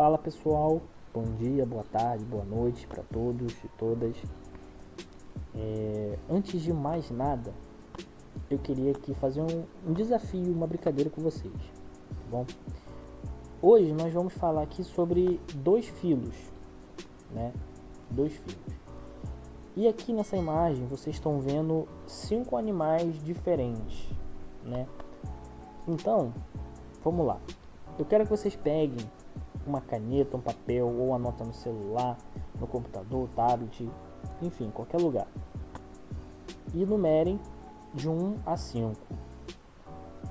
Fala pessoal, bom dia, boa tarde, boa noite para todos e todas. Antes de mais nada, eu queria aqui fazer um desafio, uma brincadeira com vocês, tá bom? Hoje nós vamos falar aqui sobre dois filos, né? Dois filos. E aqui nessa imagem vocês estão vendo 5 animais diferentes, né? Então, vamos lá. Eu quero que vocês peguem uma caneta, um papel ou anota no celular, no computador, tablet, enfim, qualquer lugar. E numerem de 1 a 5.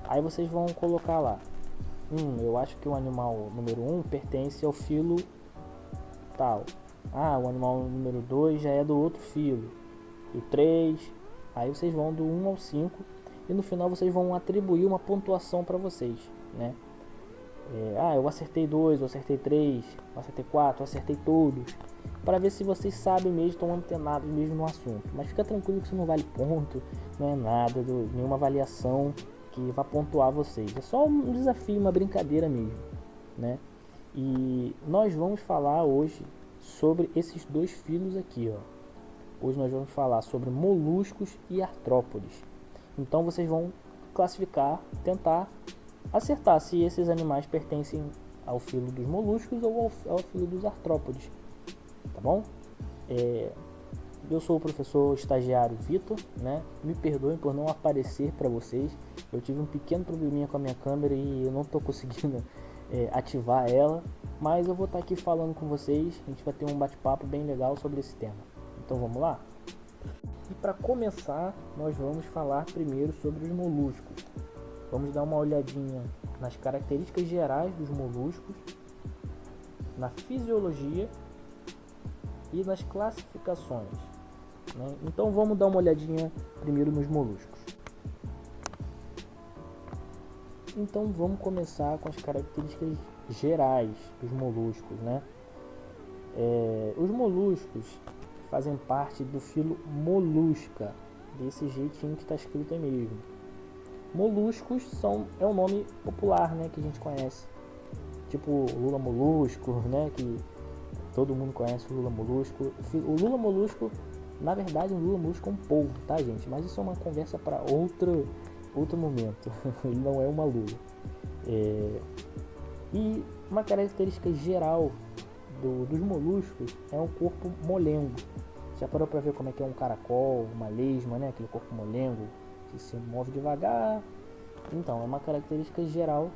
Aí vocês vão colocar lá. Eu acho que o animal número 1 pertence ao filo tal. O animal número 2 já é do outro filo. O 3. Aí vocês vão do 1 ao 5. E no final vocês vão atribuir uma pontuação para vocês, né? Eu acertei 2, eu acertei 3, eu acertei 4, eu acertei todos. Para ver se vocês sabem mesmo, estão antenados mesmo no assunto. Mas fica tranquilo que isso não vale ponto, não é nada, nenhuma avaliação que vá pontuar vocês. É só um desafio, uma brincadeira mesmo, né? E nós vamos falar hoje sobre esses dois filos aqui, ó. Hoje nós vamos falar sobre moluscos e artrópodes. Então vocês vão classificar, tentar acertar se esses animais pertencem ao filo dos moluscos ou ao filo dos artrópodes, tá bom? Eu sou o professor estagiário Vitor, né? Me perdoem por não aparecer para vocês. Eu tive um pequeno probleminha com a minha câmera e eu não estou conseguindo ativar ela, mas eu vou estar aqui falando com vocês. A gente vai ter um bate-papo bem legal sobre esse tema. Então vamos lá? E para começar, nós vamos falar primeiro sobre os moluscos. Vamos dar uma olhadinha nas características gerais dos moluscos, na fisiologia e nas classificações, né? Então vamos dar uma olhadinha primeiro nos moluscos. Então vamos começar com as características gerais dos moluscos, né? Os moluscos fazem parte do filo Molusca, desse jeitinho que está escrito aí mesmo. Moluscos é um nome popular, né, que a gente conhece, tipo Lula Molusco, né, que todo mundo conhece o Lula Molusco. O Lula Molusco, na verdade, o Lula Molusco é um polvo, tá, gente? Mas isso é uma conversa para outro momento. Ele não é uma lula. E uma característica geral dos moluscos é um corpo molengo. Já parou para ver como é que é um caracol, uma lesma, né, aquele corpo molengo que se move devagar? Então, é uma característica geral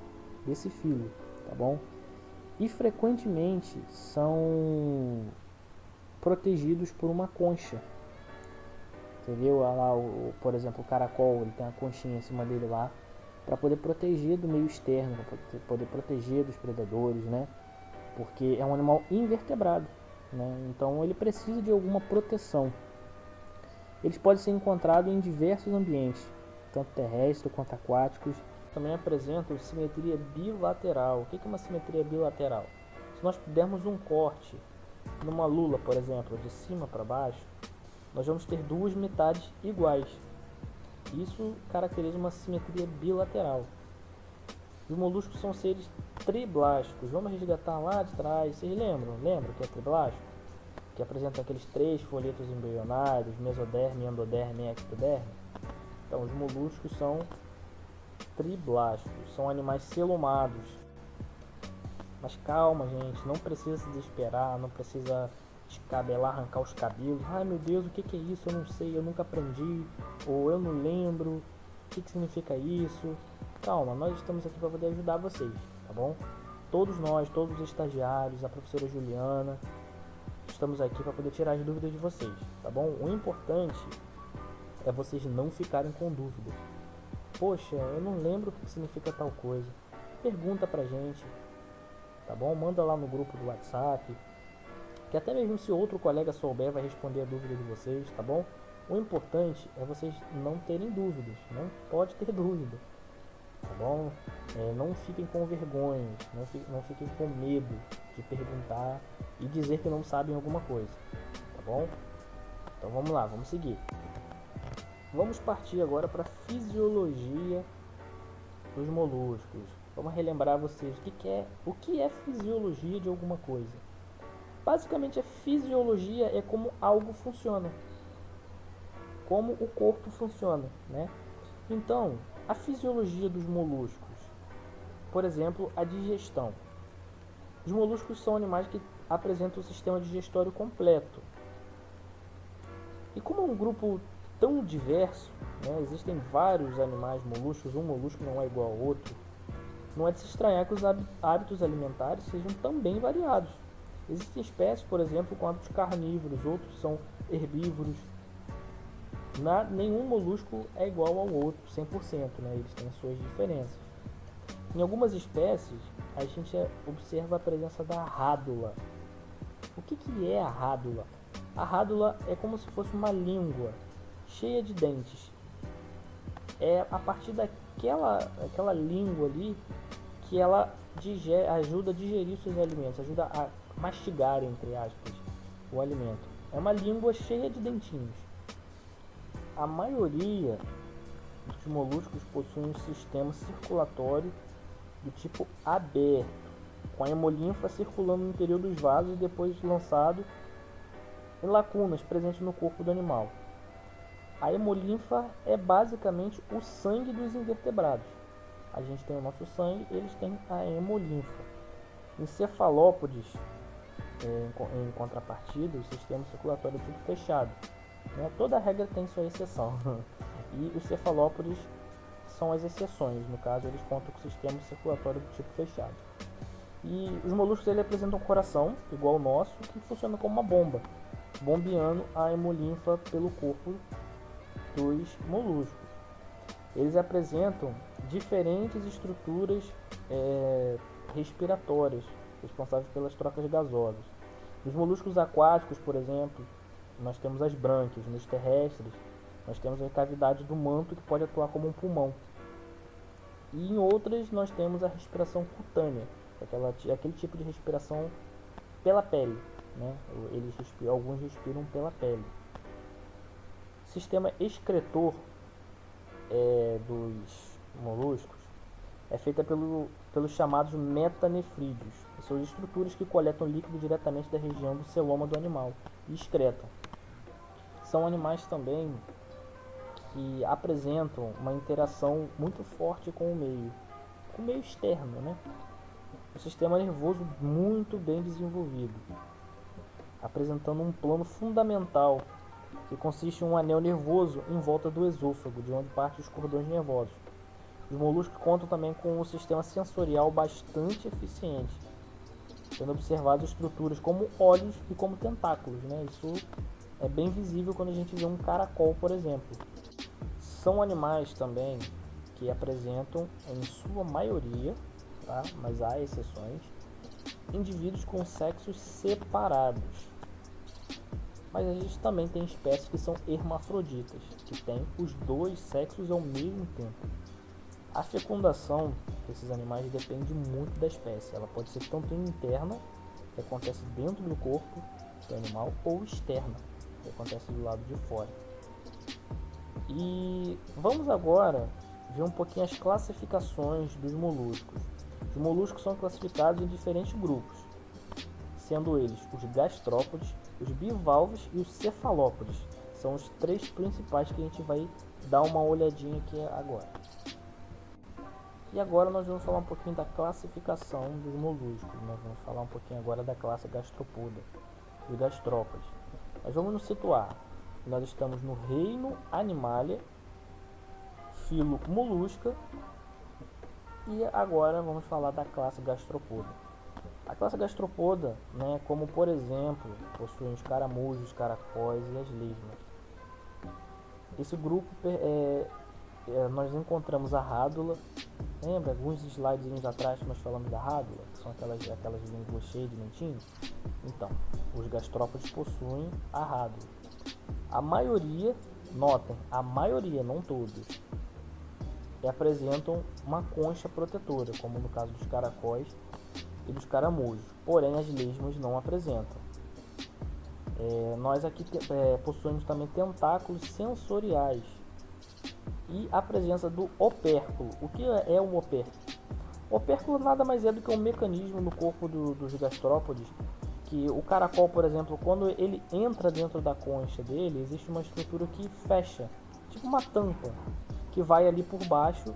desse filo, tá bom? E frequentemente são protegidos por uma concha. Entendeu? Lá, por exemplo, o caracol, ele tem uma conchinha em cima dele lá para poder proteger do meio externo, para poder proteger dos predadores, né? Porque é um animal invertebrado, né? Então ele precisa de alguma proteção. Eles podem ser encontrados em diversos ambientes, tanto terrestres quanto aquáticos. Também apresentam simetria bilateral. O que é uma simetria bilateral? Se nós dermos um corte numa lula, por exemplo, de cima para baixo, nós vamos ter duas metades iguais. Isso caracteriza uma simetria bilateral. Os moluscos são seres triblásticos. Vamos resgatar lá de trás. Vocês lembram? Lembram que é triblástico? Que apresenta aqueles 3 folhetos embrionários, mesoderme, endoderme e ectoderme. Então, os moluscos são triblásticos, são animais celomados. Mas calma, gente, não precisa se desesperar, não precisa descabelar, arrancar os cabelos. Ai meu Deus, o que é isso? Eu não sei, eu nunca aprendi, ou eu não lembro, o que significa isso? Calma, nós estamos aqui para poder ajudar vocês, tá bom? Todos nós, todos os estagiários, a professora Juliana, estamos aqui para poder tirar as dúvidas de vocês, tá bom? O importante é vocês não ficarem com dúvidas. Poxa, eu não lembro o que significa tal coisa. Pergunta pra gente, tá bom? Manda lá no grupo do WhatsApp, que até mesmo se outro colega souber, vai responder a dúvida de vocês, tá bom? O importante é vocês não terem dúvidas, não pode ter dúvida, tá bom? Não fiquem com vergonha, não fiquem com medo de perguntar e dizer que não sabem alguma coisa, tá bom? Então vamos lá, vamos seguir. Vamos partir agora para a fisiologia dos moluscos. Vamos relembrar vocês o que é fisiologia de alguma coisa. Basicamente, a fisiologia é como algo funciona, como o corpo funciona, né? Então, a fisiologia dos moluscos, por exemplo, a digestão. Os moluscos são animais que apresentam o sistema digestório completo. E como é um grupo tão diverso, né, existem vários animais moluscos, um molusco não é igual ao outro, não é de se estranhar que os hábitos alimentares sejam também variados. Existem espécies, por exemplo, com hábitos carnívoros, outros são herbívoros. Nenhum molusco é igual ao outro, 100%, né? Eles têm suas diferenças. Em algumas espécies, a gente observa a presença da rádula. O que é a rádula? A rádula é como se fosse uma língua cheia de dentes. É a partir daquela língua ali que ela ajuda a digerir seus alimentos, ajuda a mastigar, entre aspas, o alimento. É uma língua cheia de dentinhos. A maioria dos moluscos possui um sistema circulatório do tipo aberto, com a hemolinfa circulando no interior dos vasos e depois lançado em lacunas presentes no corpo do animal. A hemolinfa é basicamente o sangue dos invertebrados. A gente tem o nosso sangue, eles têm a hemolinfa. Em cefalópodes, em contrapartida, o sistema circulatório é tipo fechado. Né? Toda regra tem sua exceção. E os cefalópodes são as exceções. No caso, eles contam com o sistema circulatório do tipo fechado. E os moluscos apresentam um coração, igual ao nosso, que funciona como uma bomba, bombeando a hemolinfa pelo corpo dos moluscos. Eles apresentam diferentes estruturas respiratórias, responsáveis pelas trocas gasosas. Nos moluscos aquáticos, por exemplo, nós temos as brânquias. Nos terrestres, nós temos a cavidade do manto, que pode atuar como um pulmão. E em outras, nós temos a respiração cutânea, aquele tipo de respiração pela pele, né? Alguns respiram pela pele. O sistema excretor dos moluscos é feita pelos chamados metanefrídeos, que são estruturas que coletam líquido diretamente da região do celoma do animal e excretam. São animais também que apresentam uma interação muito forte com o meio externo, né? Um sistema nervoso muito bem desenvolvido, apresentando um plano fundamental que consiste em um anel nervoso em volta do esôfago, de onde partem os cordões nervosos. Os moluscos contam também com um sistema sensorial bastante eficiente, sendo observadas estruturas como olhos e como tentáculos, né? Isso é bem visível quando a gente vê um caracol, por exemplo. São animais também que apresentam, em sua maioria, tá? Mas há exceções, indivíduos com sexos separados. Mas a gente também tem espécies que são hermafroditas, que têm os dois sexos ao mesmo tempo. A fecundação desses animais depende muito da espécie. Ela pode ser tanto interna, que acontece dentro do corpo do animal, ou externa, que acontece do lado de fora. E vamos agora ver um pouquinho as classificações dos moluscos. Os moluscos são classificados em diferentes grupos, sendo eles os gastrópodes, os bivalves e os cefalópodes. São os três principais que a gente vai dar uma olhadinha aqui agora. E agora nós vamos falar um pouquinho da classificação dos moluscos. Nós vamos falar um pouquinho agora da classe gastropoda, dos gastrópodes. Nós vamos nos situar. Nós estamos no reino Animalia, filo Molusca, e agora vamos falar da classe gastropoda. A classe gastropoda, né, como por exemplo, possui os caramujos, caracóis e as lesmas. Esse grupo nós encontramos a rádula. Lembra alguns slides atrás que nós falamos da rádula, que são aquelas línguas cheias de dentinhos? Então, os gastrópodes possuem a rádula. A maioria, notem, a maioria, não todos, apresentam uma concha protetora, como no caso dos caracóis e dos caramujos. Porém, as lesmas não apresentam. Nós aqui possuímos também tentáculos sensoriais e a presença do opérculo. O que é um opérculo? O opérculo nada mais é do que um mecanismo no corpo dos gastrópodes, que o caracol, por exemplo, quando ele entra dentro da concha dele, existe uma estrutura que fecha, tipo uma tampa, que vai ali por baixo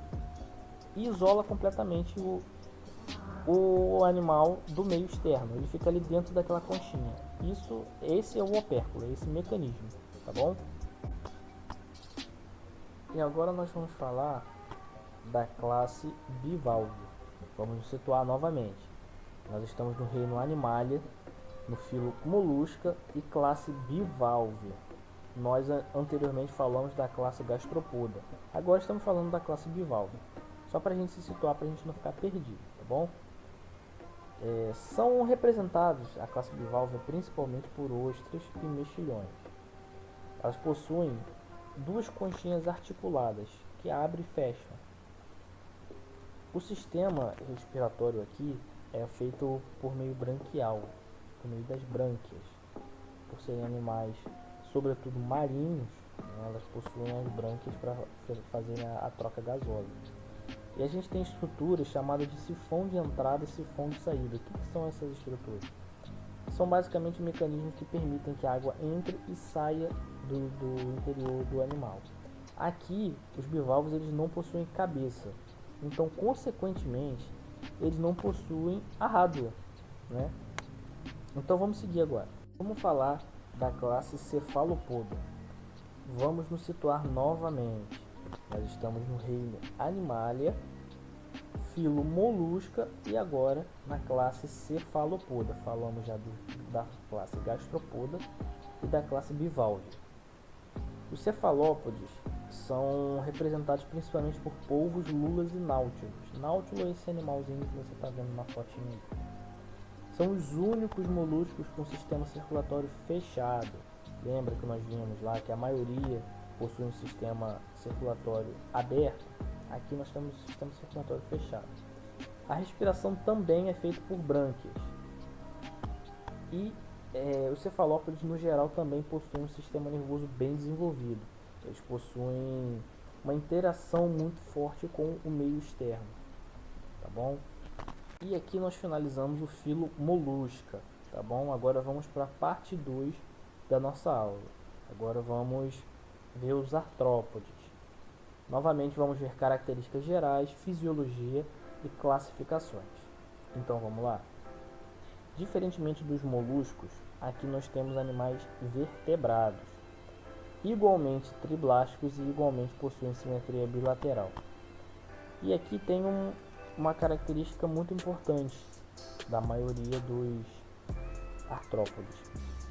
e isola completamente o animal do meio externo. Ele fica ali dentro daquela conchinha. Esse é o opérculo, é esse mecanismo, tá bom? E agora nós vamos falar da classe bivalve. Vamos nos situar novamente. Nós estamos no reino Animalia, no filo Molusca e classe bivalve. Nós anteriormente falamos da classe Gastropoda. Agora estamos falando da classe bivalve. Só para a gente se situar, para a gente não ficar perdido, tá bom? São representados a classe bivalve principalmente por ostras e mexilhões. Elas possuem duas conchinhas articuladas que abrem e fecham. O sistema respiratório aqui é feito por meio branquial, por meio das brânquias. Por serem animais, sobretudo marinhos, né, elas possuem as brânquias para fazerem a troca gasosa. E a gente tem estruturas chamadas de sifão de entrada e sifão de saída. O que são essas estruturas? São basicamente mecanismos que permitem que a água entre e saia do interior do animal. Aqui, os bivalves eles não possuem cabeça, então, consequentemente, eles não possuem a rádula, né? Então, vamos seguir agora. Vamos falar da classe Cefalopoda. Vamos nos situar novamente. Nós estamos no reino Animalia, filo Molusca e agora na classe Cefalopoda. Falamos já da classe Gastropoda e da classe Bivalve. Os cefalópodes são representados principalmente por polvos, lulas e náutilos. Náutilo é esse animalzinho que você está vendo na fotinha aí. São os únicos moluscos com sistema circulatório fechado. Lembra que nós vimos lá que a maioria possui um sistema circulatório aberto? Aqui nós temos um sistema circulatório fechado. A respiração também é feita por brânquias. E os cefalópodes no geral também possuem um sistema nervoso bem desenvolvido. Eles possuem uma interação muito forte com o meio externo, tá bom? E aqui nós finalizamos o filo Molusca, tá bom? Agora vamos para a parte 2 da nossa aula. Agora vamos ver os artrópodes. Novamente vamos ver características gerais, fisiologia e classificações. Então vamos lá. Diferentemente dos moluscos, aqui nós temos animais vertebrados, igualmente triblásticos e igualmente possuem simetria bilateral. E aqui tem uma característica muito importante da maioria dos artrópodes,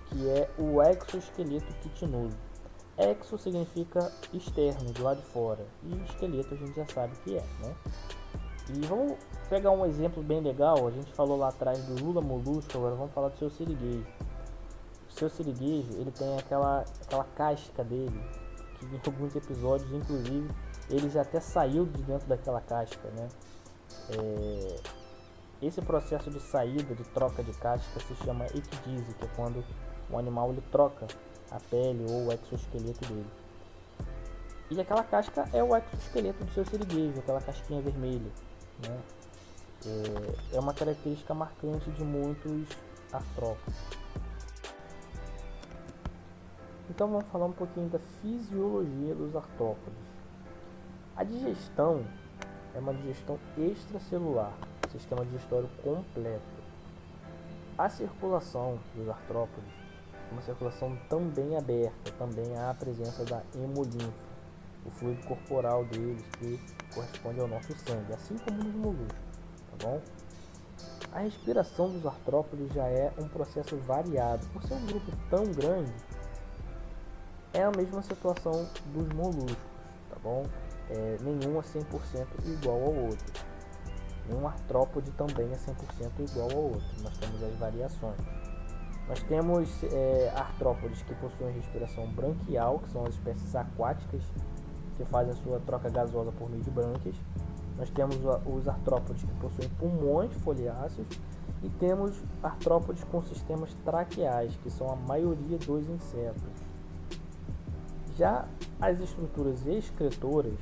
que é o exoesqueleto quitinoso. Exo significa externo, do lado de fora, e esqueleto a gente já sabe que é, né? E vamos pegar um exemplo bem legal. A gente falou lá atrás do lula molusco, agora vamos falar do seu siriguejo. O seu siriguejo, ele tem aquela casca dele, que em alguns episódios, inclusive, ele já até saiu de dentro daquela casca, né? Esse processo de saída, de troca de casca, se chama ecdise, que é quando o animal ele troca a pele ou o exoesqueleto dele. E aquela casca é o exoesqueleto do seu siriguejo, aquela casquinha vermelha, né? É uma característica marcante de muitos artrópodes. Então vamos falar um pouquinho da fisiologia dos artrópodes. A digestão é uma digestão extracelular, sistema digestório completo. A circulação dos artrópodes é uma circulação também aberta, também há a presença da hemolinfa, o fluido corporal deles que corresponde ao nosso sangue, assim como nos moluscos, tá bom? A respiração dos artrópodes já é um processo variado, por ser um grupo tão grande, é a mesma situação dos moluscos, tá bom? Nenhum é 100% igual ao outro. Nenhum artrópode também é 100% igual ao outro. Nós temos as variações. Nós temos artrópodes que possuem respiração branquial, que são as espécies aquáticas que fazem a sua troca gasosa por meio de brânquias. Nós temos os artrópodes que possuem pulmões foliáceos e temos artrópodes com sistemas traqueais, que são a maioria dos insetos. Já as estruturas excretoras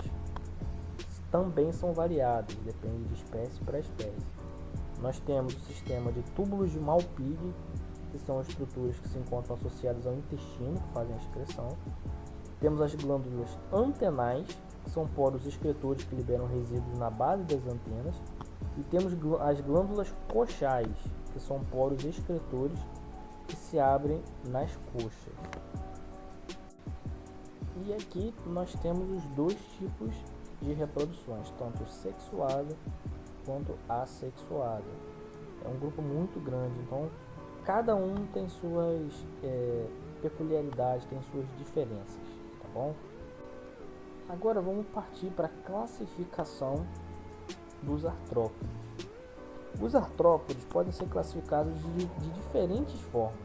também são variados, depende de espécie para espécie. Nós temos o sistema de túbulos de Malpighi, que são estruturas que se encontram associadas ao intestino, que fazem a excreção. Temos as glândulas antenais, que são poros excretores que liberam resíduos na base das antenas. E temos as glândulas coxais, que são poros excretores que se abrem nas coxas. E aqui nós temos os dois tipos de reproduções, tanto sexuada quanto assexuada. É um grupo muito grande, então cada um tem suas peculiaridades, tem suas diferenças, tá bom? Agora vamos partir para a classificação dos artrópodes. Os artrópodes podem ser classificados de diferentes formas.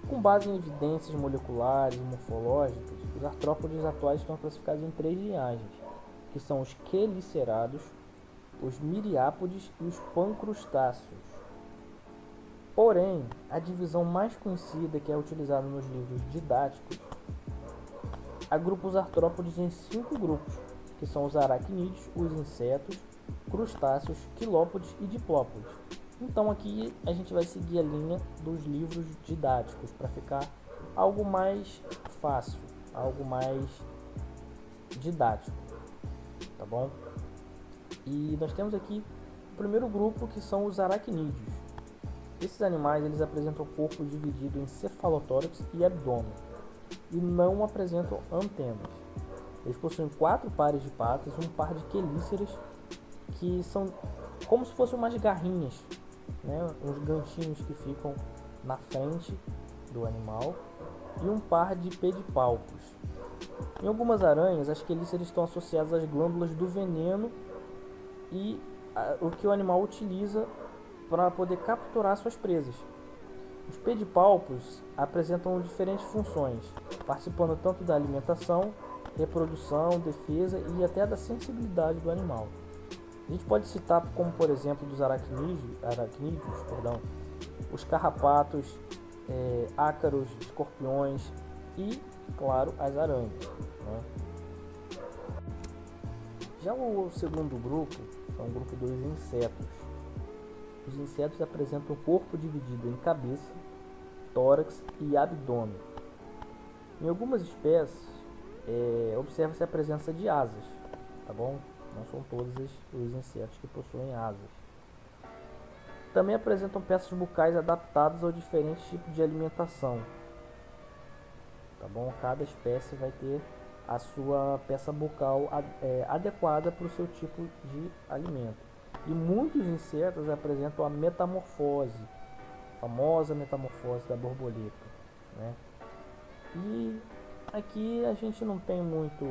Com base em evidências moleculares e morfológicas, os artrópodes atuais estão classificados em 3 linhagens, que são os quelicerados, os miriápodes e os pancrustáceos. Porém, a divisão mais conhecida, que é utilizada nos livros didáticos, agrupa os artrópodes em 5 grupos, que são os aracnídeos, os insetos, crustáceos, quilópodes e diplópodes. Então aqui a gente vai seguir a linha dos livros didáticos para ficar algo mais fácil, algo mais didático, tá bom? E nós temos aqui o primeiro grupo, que são os aracnídeos. Esses animais eles apresentam o corpo dividido em cefalotórax e abdômen e não apresentam antenas. Eles possuem 4 pares de patas, um par de quelíceras, que são como se fossem umas garrinhas, né? Uns ganchinhos que ficam na frente do animal, e um par de pedipalpos. Em algumas aranhas, as quelíceras estão associadas às glândulas do veneno e o que o animal utiliza para poder capturar suas presas. Os pedipalpos apresentam diferentes funções, participando tanto da alimentação, reprodução, defesa e até da sensibilidade do animal. A gente pode citar como, por exemplo, dos aracnídeos, os carrapatos, ácaros, escorpiões e, claro, as aranhas, né? Já o segundo grupo é um grupo dos insetos. Os insetos apresentam o corpo dividido em cabeça, tórax e abdômen. Em algumas espécies, observa-se a presença de asas, tá bom? Não são todos os insetos que possuem asas. Também apresentam peças bucais adaptadas aos diferentes tipos de alimentação, tá bom? Cada espécie vai ter a sua peça bucal adequada para o seu tipo de alimento. E muitos insetos apresentam a metamorfose, a famosa metamorfose da borboleta, né? E aqui a gente não tem muito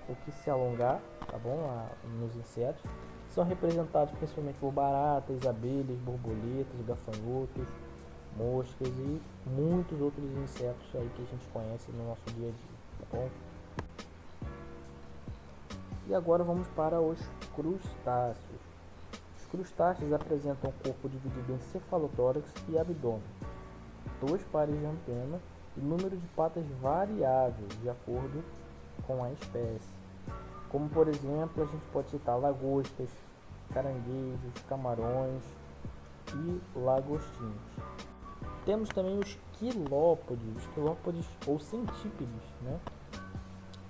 o que se alongar, tá bom? Nos insetos. São representados principalmente por baratas, abelhas, borboletas, gafanhotos, moscas e muitos outros insetos aí que a gente conhece no nosso dia a dia, tá bom? E agora vamos para os crustáceos. Os crustáceos apresentam o corpo dividido em cefalotórax e abdômen, 2 pares de antena e número de patas variável de acordo com a espécie. Como, por exemplo, a gente pode citar lagostas, caranguejos, camarões e lagostinhos. Temos também os quilópodes. Os quilópodes ou centípedes, né?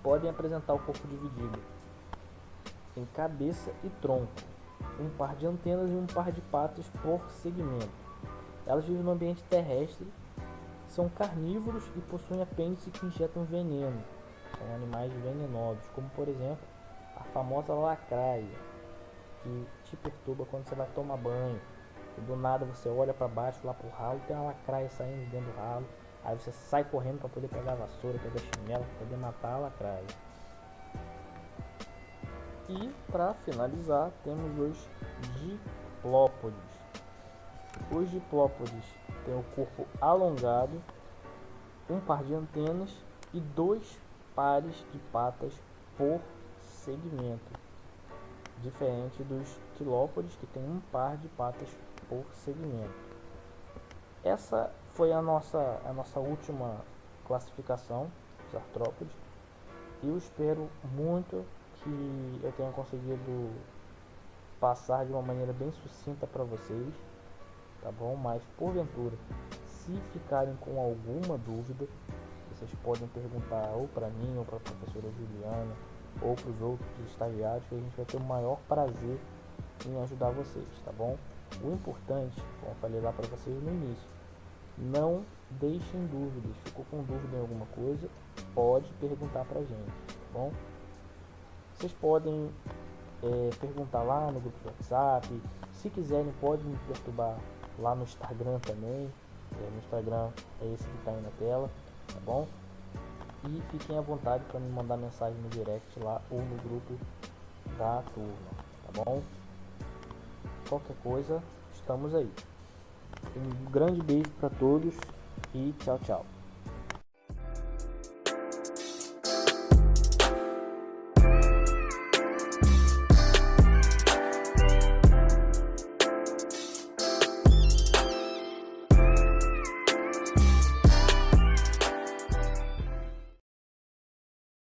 Podem apresentar o corpo dividido em cabeça e tronco, um par de antenas e um par de patas por segmento. Elas vivem no ambiente terrestre, são carnívoros e possuem apêndices que injetam veneno. São animais venenosos, como por exemplo a famosa lacraia, que te perturba quando você vai tomar banho. E do nada você olha para baixo, lá pro ralo, tem uma lacraia saindo dentro do ralo. Aí você sai correndo para poder pegar a vassoura, pegar a chinela, para poder matar a lacraia. E para finalizar, temos os diplópodes. Os diplópodes têm o corpo alongado, um par de antenas e 2 pares de patas por segmento, diferente dos quilópodes, que tem um par de patas por segmento. Essa foi a nossa última classificação dos artrópodes. Eu espero muito que eu tenha conseguido passar de uma maneira bem sucinta para vocês, tá bom? Mas porventura, se ficarem com alguma dúvida, vocês podem perguntar ou para mim, ou para a professora Juliana, ou para os outros estagiários, que a gente vai ter o maior prazer em ajudar vocês, tá bom? O importante, como eu falei lá para vocês no início, não deixem dúvidas. Ficou com dúvida em alguma coisa, pode perguntar pra gente, tá bom? Vocês podem perguntar lá no grupo do WhatsApp. Se quiserem, podem me perturbar lá no Instagram também. No Instagram é esse que está aí na tela, tá bom? E fiquem à vontade para me mandar mensagem no direct lá ou no grupo da turma, tá bom? Qualquer coisa, estamos aí. Um grande beijo para todos e tchau, tchau.